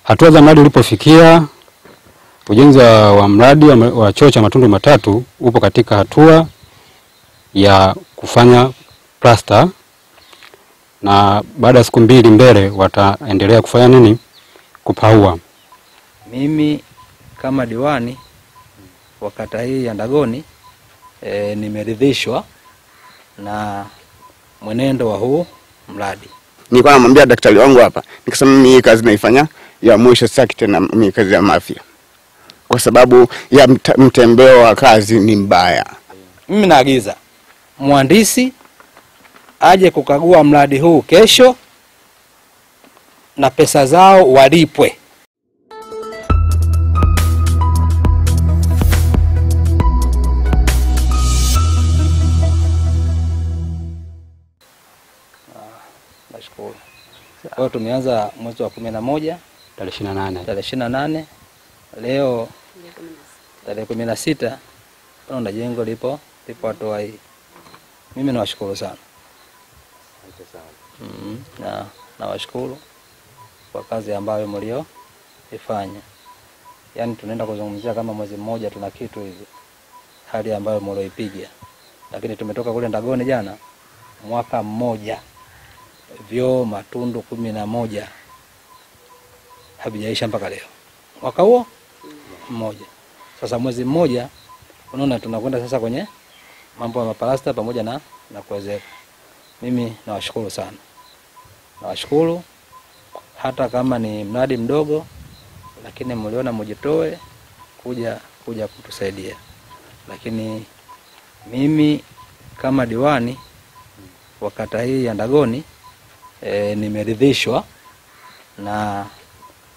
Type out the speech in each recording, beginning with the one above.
Hatua za mradi ulipofikia, ujenzi wa mradi wa choo cha matundu matatu upo katika hatua ya kufanya plaster, na baada ya siku 2 mbele wataendelea kufanya nini? Kupaua. Mimi kama diwani wa kata hii ya Ndagoni nimeridhishwa na mwenendo wa huu mradi. Nilikuwa namwambia daktari wangu hapa, nikasema mimi hii kazi naifanya ya mwisho, sitaki tena mimi kazi ya Mafia, kwa sababu ya mtembeo wa kazi ni mbaya. Mimi naagiza mhandisi aje kukagua mradi huu kesho na pesa zao walipwe. Nashukuru. Kwa tumeanza mwezi wa 11 tarehe 28. Leo tarehe 16 na jengo lipo hatua hii. Mimi nawashukuru sana. Nawashukuru kwa kazi ambayo mlioifanya. Yaani tunaenda kuzungumzia kama mwezi mmoja tuna kitu hivi, hali ambayo mlioipiga. Lakini tumetoka kule Ndagoni jana, mwaka mmoja, vyoo matundu 11 havijaisha mpaka leo. Mwaka huo mmoja. Sasa mwezi mmoja unaona tunakwenda sasa kwenye mambo ya mapalasta pamoja na kuwezeka. Mimi nawashukuru sana. Nawashukuru hata kama ni mradi mdogo, lakini mliona mjitoe kuja kutusaidia. Lakini mimi kama diwani wa kata hii ya Ndagoni nimeridhishwa na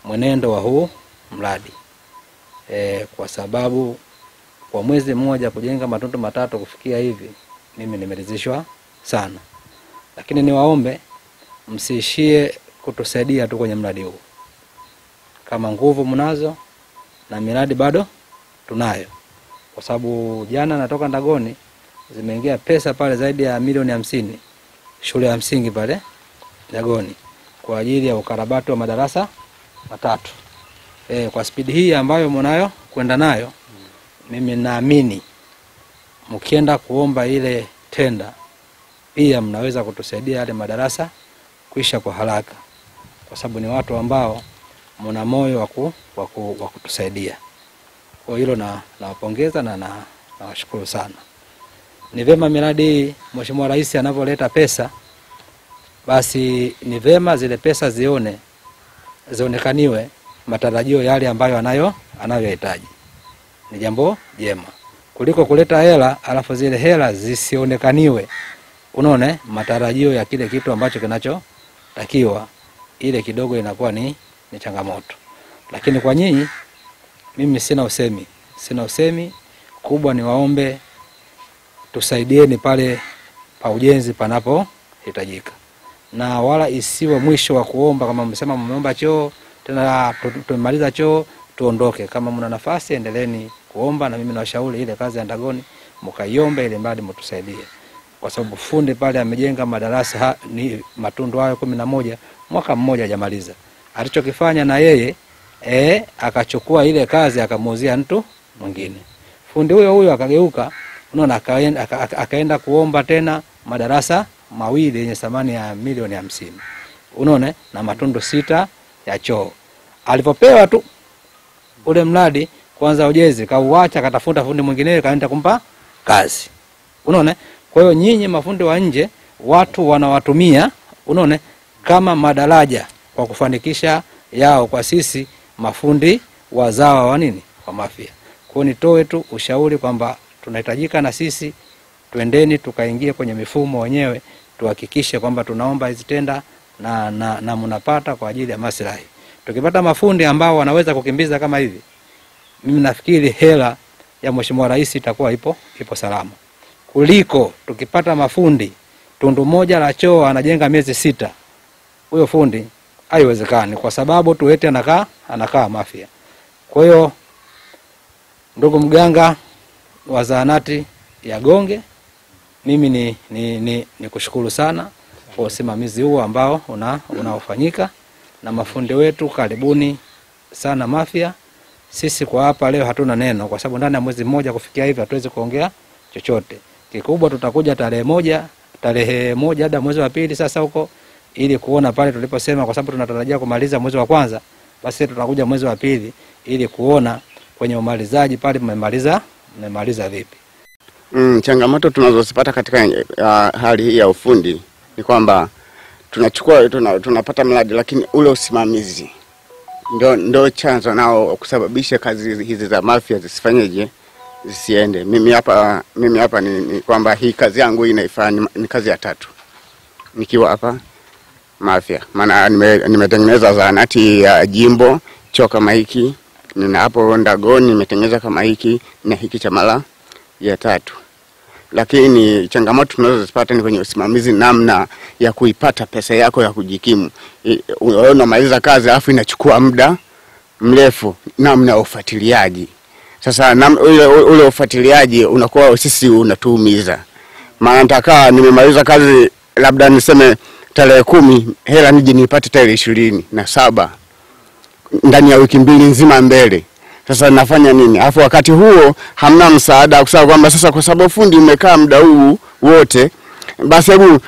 mwenendo wa huu mradi. Kwa sababu kwa mwezi mmoja kujenga matundu matatu kufikia hivi, mimi nimeridhishwa sana. Lakini niwaombe msiishie kutusaidia tu kwenye mradi huu. Kama nguvu mnazo na miradi bado tunayo. Kwa sababu jana natoka Ndagoni zimeingia pesa pale zaidi ya milioni 50 shule ya msingi pale Ndagoni kwa ajili ya ukarabati wa madarasa matatu. Kwa spidi hii ambayo mnayo kwenda nayo, mimi naamini mkienda kuomba ile tenda pia mnaweza kutusaidia yale madarasa kuisha kwa haraka, kwa sababu ni watu ambao mna moyo wa kutusaidia. Kwa hilo nawapongeza na nawashukuru sana. Ni vema miradi Mheshimiwa Rais anavyoleta pesa, basi ni vema zile pesa zionekaniwe matarajio yale ambayo anayohitaji. Ni jambo jema kuliko kuleta hela alafu zile hela zisionekaniwe. Unaona matarajio ya kile kitu ambacho kinachotakiwa, ile kidogo inakuwa ni changamoto. Lakini kwa nyinyi mimi sina usemi kubwa, ni waombe tusaidieni pale pa ujenzi panapohitajika, na wala isiwe mwisho wa kuomba. Kama mmesema mmeomba choo tena tumemaliza choo tuondoke. Kama mna nafasi endeleeni kuomba, na mimi nawashauri ile kazi ya Ndagoni mkaiombe ile mradi mtusaidie, kwa sababu fundi pale amejenga madarasa ni matundu hayo 11 mwaka mmoja hajamaliza. Alichokifanya na yeye akachukua ile kazi akamuuzia mtu mwingine. Fundi huyo akageuka, unaona, akaenda kuomba tena madarasa mawili yenye thamani ya milioni 50. Unaona, na matundu 6 ya choo. Alipopewa tu ule mradi kwanza ujenzi kauacha, akatafuta fundi mwingine kaenda kumpa kazi. Unaona? Kwa hiyo nyinyi mafundi wa nje watu wanawatumia, unaona, kama madaraja kwa kufanikisha yao kwa sisi mafundi wazawa wa nini? Wa Mafia. Kwa nitoe tu ushauri kwamba tunahitajika na sisi twendeni tukaingie kwenye mifumo wenyewe, tuhakikishe kwamba tunaomba hizi tenda na mnapata kwa ajili ya maslahi. Tukipata mafundi ambao wanaweza kukimbiza kama hivi, mimi nafikiri hela ya Mheshimiwa Rais itakuwa ipo salama. Kuliko tukipata mafundi tundu moja la choo anajenga miezi 6. Huyo fundi haiwezekani, kwa sababu tuete anakaa Mafia. Kwa hiyo ndugu mganga wa zahanati ya Gonge, mimi ni kushukuru sana kwa usimamizi huu ambao unaofanyika, na mafundi wetu karibuni sana Mafia. Sisi kwa hapa leo hatuna neno, kwa sababu ndani ya mwezi mmoja kufikia hivi hatuwezi kuongea chochote. Kikubwa tutakuja tarehe moja hadi mwezi wa pili sasa huko, ili kuona pale tuliposema, kwa sababu tunatarajia kumaliza mwezi wa kwanza, basi tutakuja mwezi wa pili ili kuona kwenye umalizaji pale mmemaliza vipi. Changamoto tunazozipata katika hali hii ya ufundi ni kwamba tunapata mradi, lakini ule usimamizi ndio chanzo nao kusababisha kazi hizi za Mafia zisiende. Mimi hapa ni kwamba hii kazi yangu inaifanya ni kazi ya 3 nikiwa hapa Mafia. Maana nimetengeneza zahanati ya jimbo choo kama hiki, na hapo Ndagoni nimetengeneza kama hiki na hiki cha mara ya 3. Lakini changamoto tunazozipata ni kwenye usimamizi, namna ya kuipata pesa yako ya kujikimu. Unamaliza kazi alafu inachukua muda mrefu, namna ya ufuatiliaji. Sasa ule ufuatiliaji unakuwa sisi unatuumiza. Maana nitakaa nimemaliza kazi labda niseme tarehe 10, hela nije nipate tarehe 27 ndani ya wiki 2 nzima mbele. Sasa nafanya nini? Alafu wakati huo hamna msaada, kusema kwamba sasa kwa sababu fundi umekaa muda huu wote, basi hebu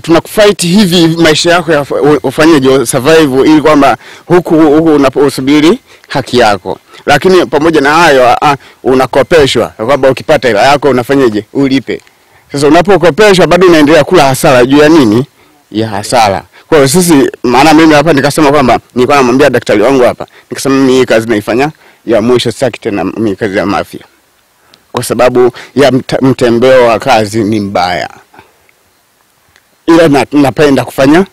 tunakufight hivi maisha yako ufanyeje survive, ili kwamba huku unaposubiri haki yako. Lakini pamoja na hayo unakopeshwa kwamba ukipata hela yako unafanyaje? Ulipe. Sasa unapokopeshwa bado unaendelea kula hasara juu ya nini? Ya hasara. Kwa hiyo sisi, maana mimi hapa nikasema kwamba nilikuwa namwambia daktari wangu hapa, nikasema mimi hii kazi naifanya ya mwisho, sitaki tena mimi kazi ya Mafia, kwa sababu ya mtembeo wa kazi ni mbaya. Ila napenda kufanya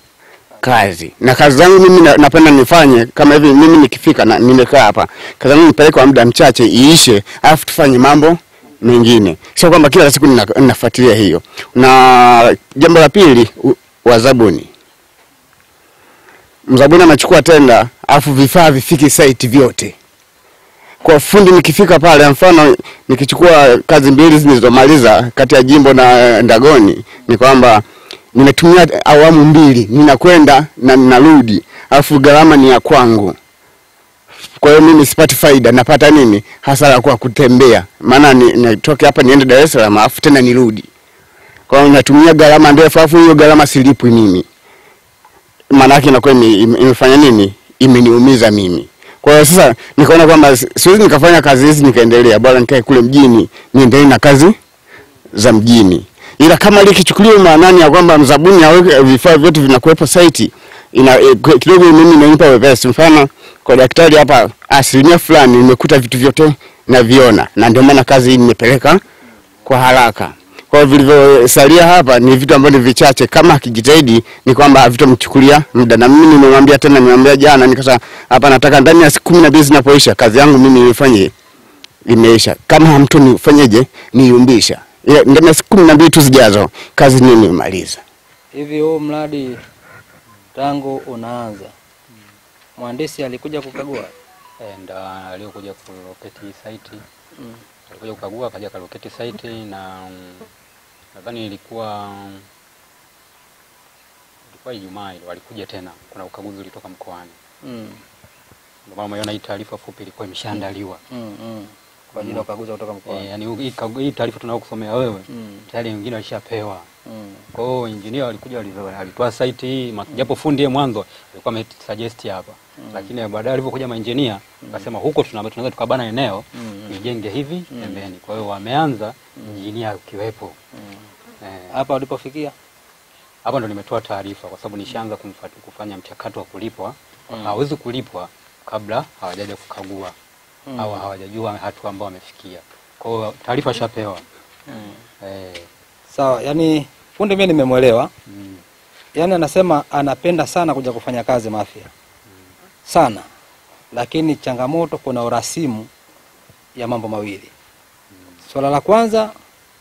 kazi, na kazi zangu mimi napenda nifanye kama hivi. Mimi nikifika na nimekaa hapa, kazi yangu nipeleke kwa muda mchache iishe, alafu tufanye mambo mengine, sio kwamba kila siku ninafuatilia hiyo. Na jambo la pili, wazabuni. Mzabuni anachukua tenda afu vifaa vifiki site vyote. Kwa fundi nikifika pale, mfano nikichukua kazi 2 zilizomaliza kati ya jimbo na Ndagoni, ni kwamba nimetumia awamu 2, ninakwenda na ninarudi, afu gharama ni ya kwangu. Kwa hiyo mimi sipati faida, napata nini? Hasara kwa kutembea. Maana nitoke hapa niende Dar es Salaam afu tena nirudi. Kwa hiyo natumia gharama ndefu, afu hiyo gharama silipwi mimi. Maana yake inakuwa imefanya nini? Imeniumiza mimi. Kwa hiyo sasa nikaona kwamba siwezi nikafanya kazi hizi nikaendelea, bora nikae kule mjini niendelee na kazi za mjini. Ila kama likichukuliwa maanani ya kwamba mzabuni aweke vifaa vyote vinakuwepo site, kidogo mimi nanipa wepesi. Mfano kwa daktari hapa, asilimia fulani nimekuta vitu vyote na viona, na ndio maana kazi hii nimepeleka kwa haraka. Kwa vilivyosalia hapa ni vitu ambavyo ni vichache, kama akijitahidi ni kwamba havitomchukulia muda. Na mimi nimemwambia jana, nikasema hapa nataka ndani ya siku 12 zinapoisha kazi yangu mimi nifanye imeisha. Kama mtu nifanyeje? Niumbisha. Ndani ya siku 12 tu zijazo kazi nini nimaliza. Hivi huu mradi tangu unaanza, mhandisi alikuja kukagua? Ndio alikuja kuloketi site. Alikuja kukagua, akaja kaloketi site, na nadhani ilikuwa Ijumaa ile walikuja tena, kuna ukaguzi ulitoka mkoani. Ndio maana umeona hii taarifa fupi ilikuwa imeshaandaliwa. Kwa ajili ya ukaguzi kutoka mkoani. Yaani hii taarifa tunayokusomea wewe tayari wengine walishapewa. Kwa hiyo engineer alikuja alitoa site hii, japo fundi yeye mwanzo alikuwa amesuggest hapa. Lakini baadaye alipokuja maengineer akasema huko tunaweza tukabana eneo nijenge hivi pembeni. Kwa hiyo wameanza engineer ukiwepo. Hapa ulipofikia? Hapa ndo nimetoa taarifa, kwa sababu nishaanza kufanya mchakato wa kulipwa. Hawezi kulipwa kabla hawajaja kukagua au hawajajua hatua ambao wamefikia. Kwa hiyo taarifa shapewa. Sawa, yani fundi mimi nimemuelewa. Yani anasema anapenda sana kuja kufanya kazi Mafia. Sana. Lakini changamoto, kuna urasimu ya mambo mawili. Swala la kwanza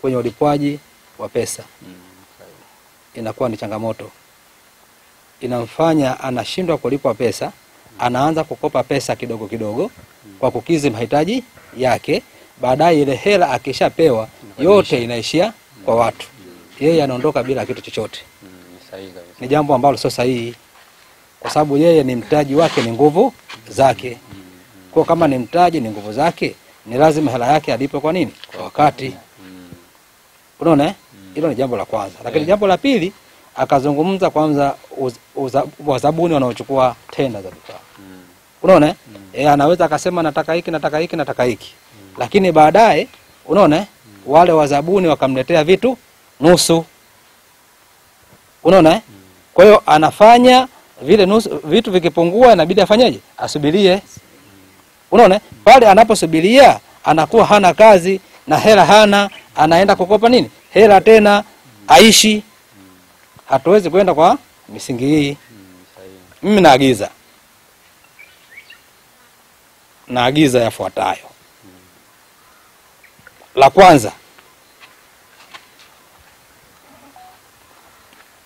kwenye ulipwaji wa pesa. Inakuwa ni changamoto. Inamfanya anashindwa kulipwa pesa, anaanza kukopa pesa kidogo kidogo kwa kukizi mahitaji yake. Baadaye ile hela akishapewa yote inaishia kwa watu. Yeye anaondoka bila kitu chochote. Ni jambo ambalo sio sahihi, kwa sababu yeye ni mtaji wake ni nguvu zake. Kwa kama ni mtaji, ni nguvu zake, ni lazima hela yake alipe kwa nini? Kwa wakati. Unaona? Hilo ni jambo la kwanza. Lakini jambo la pili, akazungumza kwanza wazabuni wanaochukua tenda za vifaa. Unaona? Anaweza akasema nataka hiki, nataka hiki, nataka hiki. Lakini baadaye, unaona, wale wazabuni wakamletea vitu nusu. Unaona? Kwa hiyo anafanya vile nusu, vitu vikipungua inabidi afanyeje? Asubirie. Unaona? Pale anaposubiria anakuwa hana kazi na hela hana, anaenda kukopa nini? Hela tena aishi. Hatuwezi kwenda kwa misingi hii. Mimi naagiza yafuatayo. La kwanza,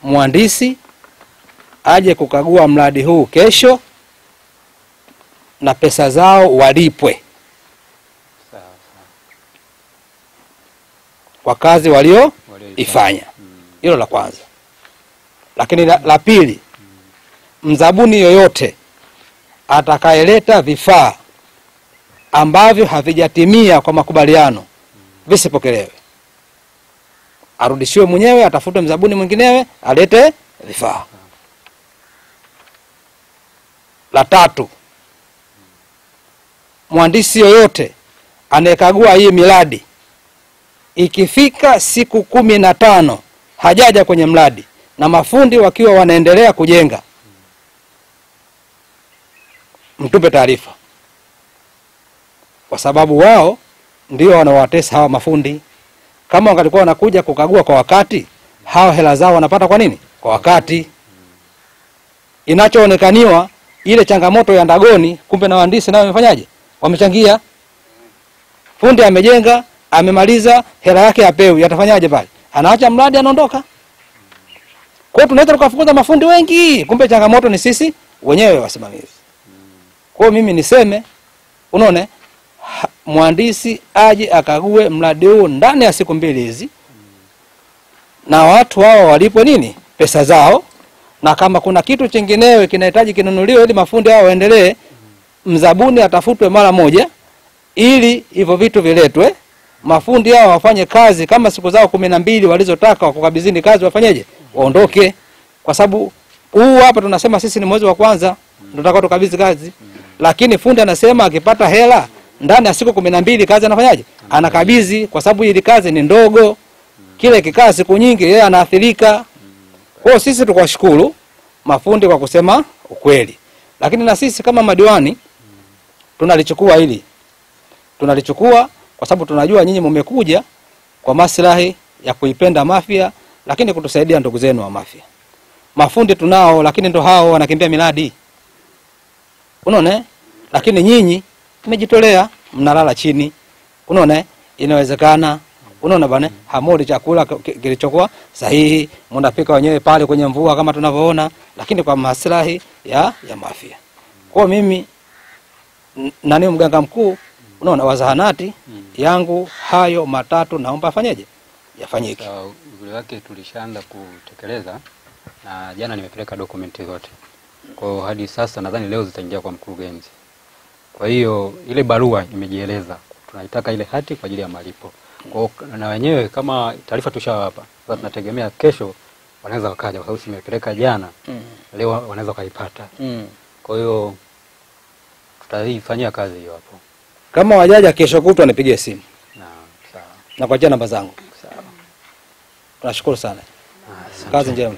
mhandisi aje kukagua mradi huu kesho na pesa zao walipwe kwa kazi walioifanya. Hilo la kwanza. Lakini la pili, mzabuni yoyote atakayeleta vifaa ambavyo havijatimia kwa makubaliano visipokelewe. Arudishiwe mwenyewe, atafute mzabuni mwinginewe alete vifaa. La tatu, mhandisi yoyote anayekagua hii miradi ikifika siku 15 hajaja kwenye mradi na mafundi wakiwa wanaendelea kujenga, mtupe taarifa. Kwa sababu wao ndio wanawatesa hawa mafundi. Kama wangalikuwa wanakuja kukagua kwa wakati, hao hela zao wanapata kwa nini? Kwa wakati. Inachoonekaniwa ile changamoto ya Ndagoni, kumbe na wahandisi nao wamefanyaje? Wamechangia. Fundi amejenga, amemaliza, hela yake apewi, atafanyaje pale? Anaacha mradi anaondoka. Kwa hiyo tunaweza tukafukuza mafundi wengi, kumbe changamoto ni sisi wenyewe wasimamizi. Kwa hiyo mimi niseme, unaona, mhandisi aje akague mradi huu ndani ya siku 2 hizi, na watu hao walipwe nini? Pesa zao. Na kama kuna kitu kinginewe kinahitaji kinunuliwe ili mafundi hao waendelee, mzabuni atafutwe mara moja ili hivyo vitu viletwe. Mafundi hao wafanye kazi kama siku zao 12 walizotaka wakukabidhini kazi wafanyeje? Waondoke. Kwa sababu huu hapa tunasema sisi ni mwezi wa kwanza ndio tutakao tukabidhi kazi. Lakini fundi anasema akipata hela ndani ya siku 12 kazi anafanyaje? Anakabidhi, kwa sababu ile kazi ni ndogo. Kile kikazi siku nyingi yeye anaathirika. Kwa sisi tukawashukuru mafundi kwa kusema ukweli. Lakini na sisi kama madiwani tunalichukua hili. Tunalichukua kwa sababu tunajua nyinyi mmekuja kwa maslahi ya kuipenda Mafia, lakini kutusaidia ndugu zenu wa Mafia. Mafundi tunao, lakini ndo hao wanakimbia miradi. Unaona? Lakini nyinyi mmejitolea, mnalala chini. Unaona? Inawezekana. Unaona bwana, hamuli chakula kilichokuwa sahihi, mnapika wenyewe pale kwenye mvua kama tunavyoona, lakini kwa maslahi ya Mafia. Kwa mimi nani mganga mkuu, unaona, wa zahanati yangu hayo matatu naomba afanyeje? Yafanyike. Ule wake tulishaanza kutekeleza na jana nimepeleka dokumenti zote. Kwa hadi sasa nadhani leo zitaingia kwa mkurugenzi. Kwa hiyo ile barua imejieleza. Tunaitaka ile hati kwa ajili ya malipo. Kwa na wenyewe kama taarifa tushawapa, sasa tunategemea kesho wanaweza wakaja kwa sababu nimepeleka jana. Leo wanaweza kaipata. Kwa hiyo tutaifanyia kazi hiyo hapo. Kama wajaja kesho kutwa nipigie simu. Sawa. Na kwa jina namba zangu. Sawa. Tunashukuru sana. Kazi njema.